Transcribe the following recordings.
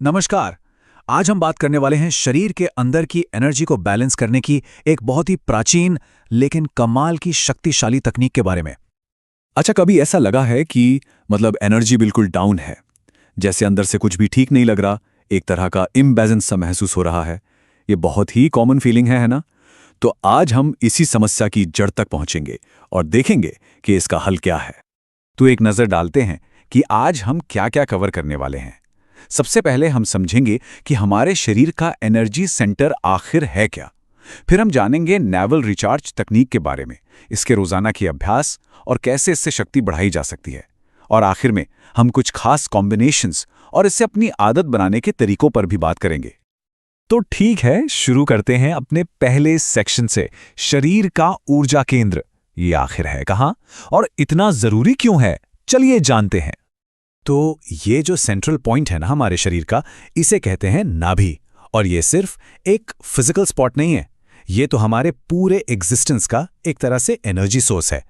नमस्कार। आज हम बात करने वाले हैं शरीर के अंदर की एनर्जी को बैलेंस करने की एक बहुत ही प्राचीन लेकिन कमाल की शक्तिशाली तकनीक के बारे में। अच्छा, कभी ऐसा लगा है कि एनर्जी बिल्कुल डाउन है, जैसे अंदर से कुछ भी ठीक नहीं लग रहा, एक तरह का इम्बैलेंस सा महसूस हो रहा है। ये बहुत ही कॉमन फीलिंग है ना? तो आज हम इसी समस्या की जड़ तक पहुंचेंगे और देखेंगे कि इसका हल क्या है। तो एक नज़र डालते हैं कि आज हम क्या-क्या कवर करने वाले हैं। सबसे पहले हम समझेंगे कि हमारे शरीर का एनर्जी सेंटर आखिर है क्या। फिर हम जानेंगे नेवल रिचार्ज तकनीक के बारे में, इसके रोजाना के अभ्यास और कैसे इससे शक्ति बढ़ाई जा सकती है। और आखिर में हम कुछ खास कॉम्बिनेशंस और इससे अपनी आदत बनाने के तरीकों पर भी बात करेंगे। तो ठीक है, शुरू करते हैं अपने पहले सेक्शन से, शरीर का ऊर्जा केंद्र। ये आखिर है कहाँ और इतना जरूरी क्यों है, चलिए जानते हैं। तो ये जो सेंट्रल पॉइंट है ना हमारे शरीर का, इसे कहते हैं नाभि। और ये सिर्फ एक फिजिकल स्पॉट नहीं है, ये तो हमारे पूरे एग्जिस्टेंस का एक तरह से एनर्जी सोर्स है।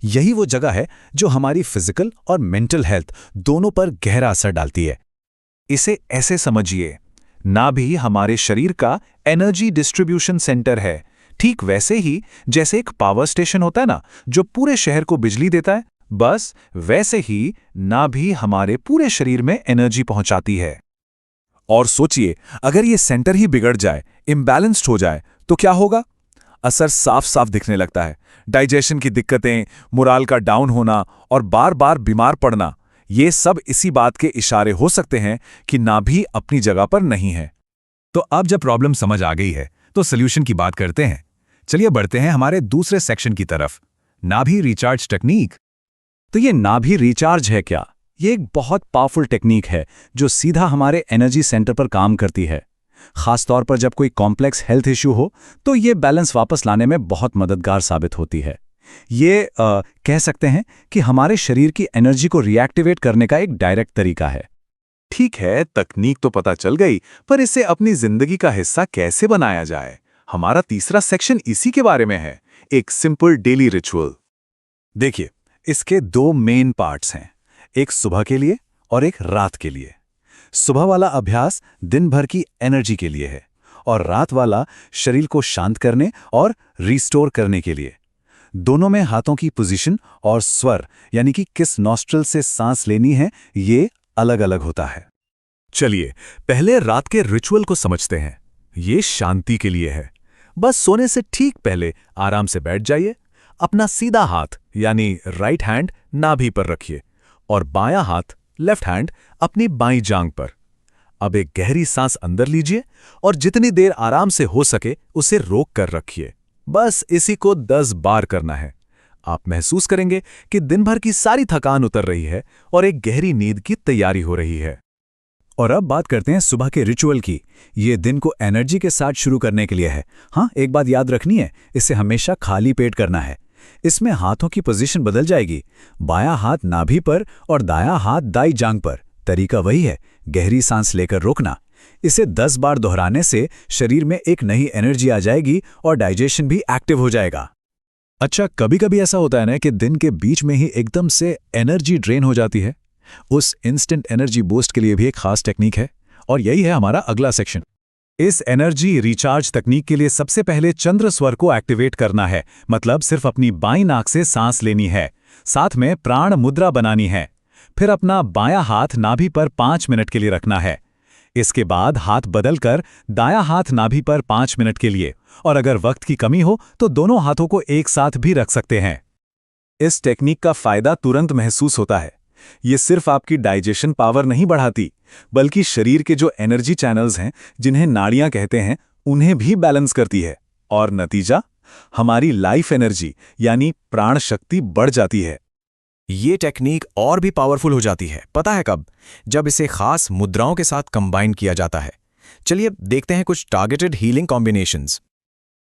यही वो जगह है जो हमारी फिजिकल और मेंटल हेल्थ दोनों पर गहरा असर डालती है। इसे ऐसे समझिए, नाभि हमारे शरीर का एनर्जी डिस्ट्रीब्यूशन सेंटर है, ठीक वैसे ही जैसे एक पावर स्टेशन होता है ना, जो पूरे शहर को बिजली देता है, बस वैसे ही नाभि हमारे पूरे शरीर में एनर्जी पहुंचाती है। और सोचिए, अगर ये सेंटर ही बिगड़ जाए, इम्बैलेंस्ड हो जाए, तो क्या होगा? असर साफ साफ दिखने लगता है। डाइजेशन की दिक्कतें, मोराल का डाउन होना और बार बार बीमार पड़ना, ये सब इसी बात के इशारे हो सकते हैं कि नाभि अपनी जगह पर नहीं है। तो अब जब प्रॉब्लम समझ आ गई है, तो सोल्यूशन की बात करते हैं। चलिए बढ़ते हैं हमारे दूसरे सेक्शन की तरफ, नाभि रिचार्ज टेक्निक। तो ये नाभि रिचार्ज है क्या? ये एक बहुत पावरफुल टेक्निक है जो सीधा हमारे एनर्जी सेंटर पर काम करती है। खासतौर पर जब कोई कॉम्प्लेक्स हेल्थ इश्यू हो, तो ये बैलेंस वापस लाने में बहुत मददगार साबित होती है। ये कह सकते हैं कि हमारे शरीर की एनर्जी को रिएक्टिवेट करने का एक डायरेक्ट तरीका है। ठीक है, तकनीक तो पता चल गई, पर इसे अपनी जिंदगी का हिस्सा कैसे बनाया जाए? हमारा तीसरा सेक्शन इसी के बारे में है, एक सिंपल डेली रिचुअल। देखिए, इसके दो मेन पार्ट्स हैं, एक सुबह के लिए और एक रात के लिए। सुबह वाला अभ्यास दिन भर की एनर्जी के लिए है और रात वाला शरीर को शांत करने और रिस्टोर करने के लिए। दोनों में हाथों की पोजीशन और स्वर, यानी कि किस नॉस्ट्रल से सांस लेनी है, ये अलग अलग होता है। चलिए पहले रात के रिचुअल को समझते हैं। ये शांति के लिए है। बस सोने से ठीक पहले आराम से बैठ जाइए, अपना सीधा हाथ यानी राइट हैंड नाभि पर रखिए और बायां हाथ लेफ्ट हैंड अपनी बाईं जांघ पर। अब एक गहरी सांस अंदर लीजिए और जितनी देर आराम से हो सके उसे रोक कर रखिए। बस इसी को 10 बार करना है। आप महसूस करेंगे कि दिन भर की सारी थकान उतर रही है और एक गहरी नींद की तैयारी हो रही है। और अब बात करते हैं सुबह के रिचुअल की। ये दिन को एनर्जी के साथ शुरू करने के लिए है। हाँ, एक बात याद रखनी है, इसे हमेशा खाली पेट करना है। इसमें हाथों की पोजीशन बदल जाएगी, बायां हाथ नाभि पर और दायां हाथ दाईं जांघ पर। तरीका वही है, गहरी सांस लेकर रोकना। इसे 10 बार दोहराने से शरीर में एक नई एनर्जी आ जाएगी और डाइजेशन भी एक्टिव हो जाएगा। अच्छा, कभी कभी ऐसा होता है ना कि दिन के बीच में ही एकदम से एनर्जी ड्रेन हो जाती है। उस इंस्टेंट एनर्जी बूस्ट के लिए भी एक खास टेक्निक है और यही है हमारा अगला सेक्शन। इस एनर्जी रिचार्ज तकनीक के लिए सबसे पहले चंद्र स्वर को एक्टिवेट करना है, मतलब सिर्फ अपनी बाईं नाक से सांस लेनी है, साथ में प्राण मुद्रा बनानी है। फिर अपना बायां हाथ नाभि पर 5 मिनट के लिए रखना है। इसके बाद हाथ बदलकर दायां हाथ नाभि पर 5 मिनट के लिए, और अगर वक्त की कमी हो तो दोनों हाथों को एक साथ भी रख सकते हैं। इस टेक्निक का फायदा तुरंत महसूस होता है। ये सिर्फ आपकी डाइजेशन पावर नहीं बढ़ाती, बल्कि शरीर के जो एनर्जी चैनल्स हैं, जिन्हें नाड़ियां कहते हैं, उन्हें भी बैलेंस करती है। और नतीजा, हमारी लाइफ एनर्जी यानी प्राण शक्ति बढ़ जाती है। ये टेक्निक और भी पावरफुल हो जाती है, पता है कब? जब इसे खास मुद्राओं के साथ कंबाइन किया जाता है। चलिए देखते हैं कुछ टारगेटेड हीलिंग कॉम्बिनेशंस।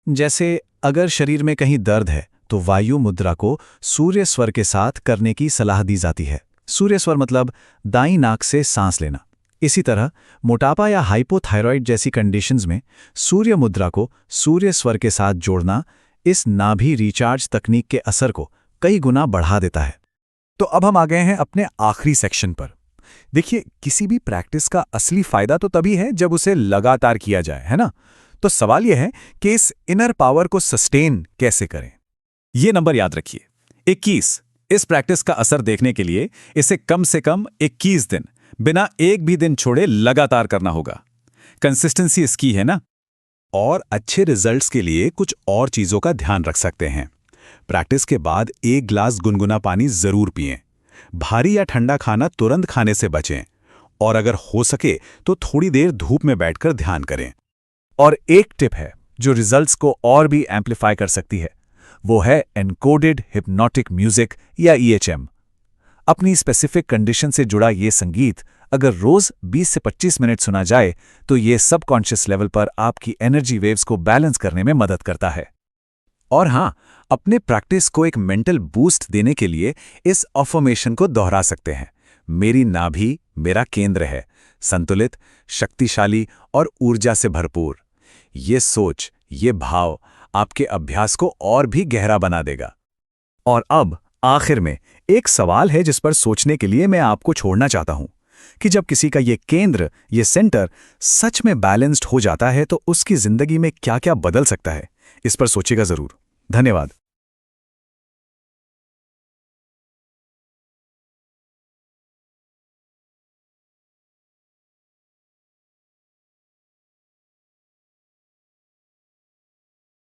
जैसे अगर शरीर में कहीं दर्द है तो वायु मुद्रा को सूर्य स्वर के साथ करने की सलाह दी जाती है। सूर्य स्वर मतलब दाईं नाक से सांस लेना। इसी तरह मोटापा या हाइपोथायरॉइड जैसी कंडीशंस में सूर्य मुद्रा को सूर्य स्वर के साथ जोड़ना इस नाभि रिचार्ज तकनीक के असर को कई गुना बढ़ा देता है। तो अब हम आ गए हैं अपने आखिरी सेक्शन पर, देखिए, किसी भी प्रैक्टिस का असली फायदा तो तभी है जब उसे लगातार किया जाए, है ना? तो सवाल यह है कि इस इनर पावर को सस्टेन कैसे करें। ये नंबर याद रखिए, 21। इस प्रैक्टिस का असर देखने के लिए इसे कम से कम 21 दिन बिना एक भी दिन छोड़े लगातार करना होगा। कंसिस्टेंसी इसकी है ना। और अच्छे रिजल्ट्स के लिए कुछ और चीज़ों का ध्यान रख सकते हैं। प्रैक्टिस के बाद 1 ग्लास गुनगुना पानी जरूर पिएं। भारी या ठंडा खाना तुरंत खाने से बचें। और अगर हो सके तो थोड़ी देर धूप में बैठकर ध्यान करें। और एक टिप है जो रिजल्ट्स को और भी एम्पलीफाई कर सकती है, वो है एनकोडेड हिप्नोटिक म्यूजिक या EHM। अपनी स्पेसिफिक कंडीशन से जुड़ा ये संगीत अगर रोज 20 से 25 मिनट सुना जाए तो ये सबकॉन्शियस लेवल पर आपकी एनर्जी वेव्स को बैलेंस करने में मदद करता है। और हाँ, अपने प्रैक्टिस को एक मेंटल बूस्ट देने के लिए इस अफर्मेशन को दोहरा सकते हैं। मेरी नाभि मेरा केंद्र है, संतुलित, शक्तिशाली और ऊर्जा से भरपूर। ये सोच, ये भाव आपके अभ्यास को और भी गहरा बना देगा। और अब आखिर में एक सवाल है जिस पर सोचने के लिए मैं आपको छोड़ना चाहता हूं कि जब किसी का ये केंद्र, ये सेंटर सच में बैलेंस्ड हो जाता है तो उसकी जिंदगी में क्या क्या बदल सकता है। इस पर सोचिएगा जरूर। धन्यवाद।